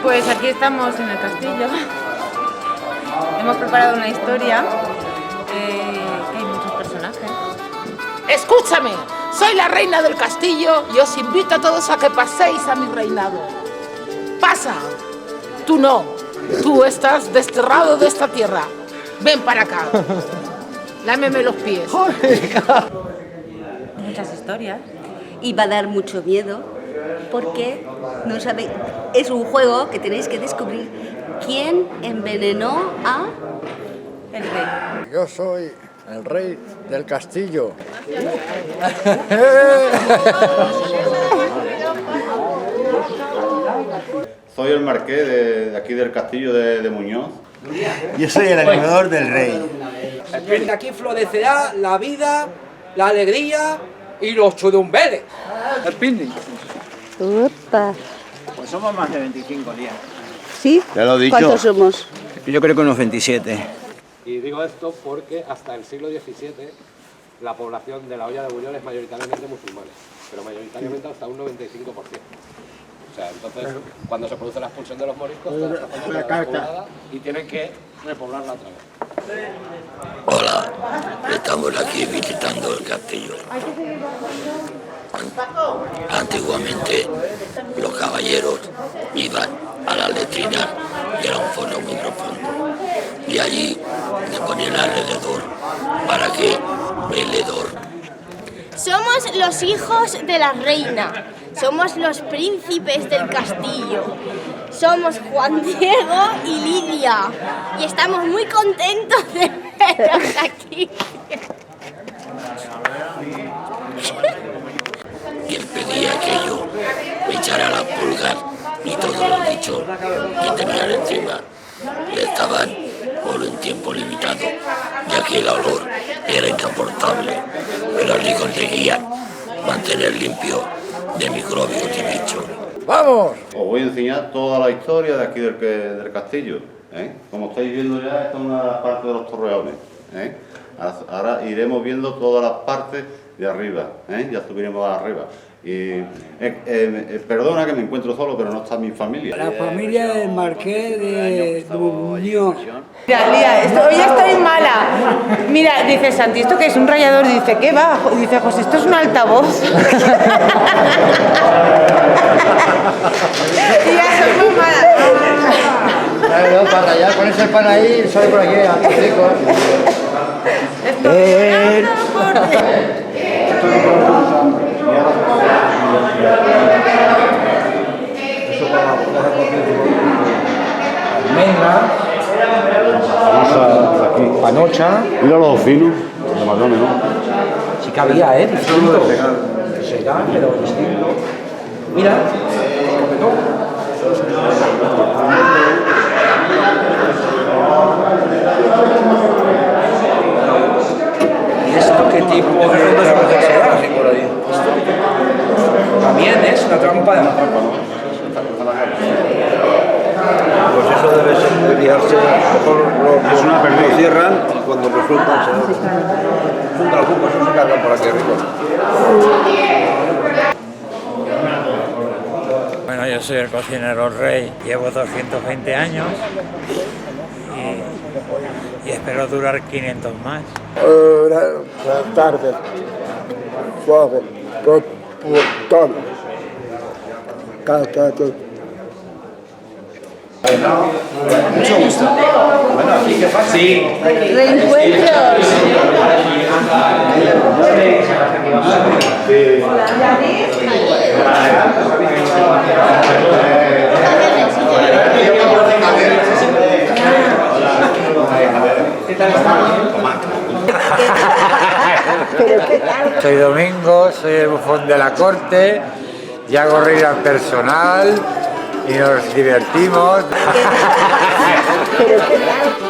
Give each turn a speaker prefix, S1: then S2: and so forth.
S1: Pues aquí estamos en el castillo. Hemos preparado una historia que hay muchos personajes.
S2: Escúchame, soy la reina del castillo y os invito a todos a que paséis a mi reinado. ¡Pasa! Tú no, tú estás desterrado de esta tierra. Ven para acá. Lámeme los pies.
S1: Muchas historias.
S3: Y va a dar mucho miedo porque no sabéis, es un juego que tenéis que descubrir quién envenenó a
S1: El rey.
S4: Yo soy el rey del castillo.
S5: Soy el marqués de aquí del castillo de Muñoz.
S6: Yo soy el animador del rey.
S7: De aquí florecerá la vida, la alegría y los churumbeles.
S4: El picnic.
S3: Opa.
S6: Pues somos más de 25 días.
S3: ¿Sí?
S5: Te lo he dicho.
S3: ¿Cuántos somos?
S6: Yo creo que unos 27.
S7: Y digo esto porque hasta el siglo XVII la población de la olla de Buñol es mayoritariamente musulmanes, pero mayoritariamente hasta un 95%. O sea, entonces, cuando se produce la expulsión de los moriscos, toda esta zona queda despoblada y tienen que repoblarla otra vez.
S8: Hola, estamos aquí visitando el castillo. Antiguamente los caballeros iban a la letrina, que era un fondo muy profundo, y allí se ponían alrededor para que el hedor.
S9: Somos los hijos de la reina, somos los príncipes del castillo, somos Juan Diego y Lidia, y estamos muy contentos de veros aquí.
S8: Quien pedía aquello me echara las pulgas y todos los bichos que tenían encima y estaban por un tiempo limitado, ya que el olor era insoportable, pero así conseguían mantener limpio de microbios y bichos.
S4: ¡Vamos!
S5: Os voy a enseñar toda la historia de aquí del castillo. Como estáis viendo ya, esta es una de las partes de los torreones. Ahora iremos viendo todas las partes de arriba. Ya subiremos arriba. Y perdona que me encuentro solo, pero no está mi familia.
S10: La familia del marqués de Muñoz.
S1: Mira, Lía, hoy estoy mala. Mira, dice Santi, ¿esto qué es? Un rallador. Dice, ¿qué va? Dice, pues esto es un altavoz. Tía, soy muy mala.
S4: Claro, para rayar con ese pan ahí, sale por aquí, rico.
S7: Almendra, aquí panocha.
S5: Mira los finos, de Madonna, ¿no?
S7: Sí que había, distinto. Será, pero distinto. Mira, ¿y esto qué tipo de trampa será? También es una trampa de trampa, ¿no?
S6: Pues eso debe ser de liarse, mejor lo cierran y cuando resultan se juntan los grupos, eso se cargan por aquí arriba.
S10: Bueno, yo soy el cocinero rey, llevo 220 años y espero durar 500 más.
S4: Buenas tardes. Suave. Todo.
S7: Mucho gusto. Bueno, aquí qué pasa. Sí.
S3: Reencuentros.
S10: Soy Domingo, soy el bufón de la corte y hago reír al personal y nos divertimos.
S3: Pero qué tal.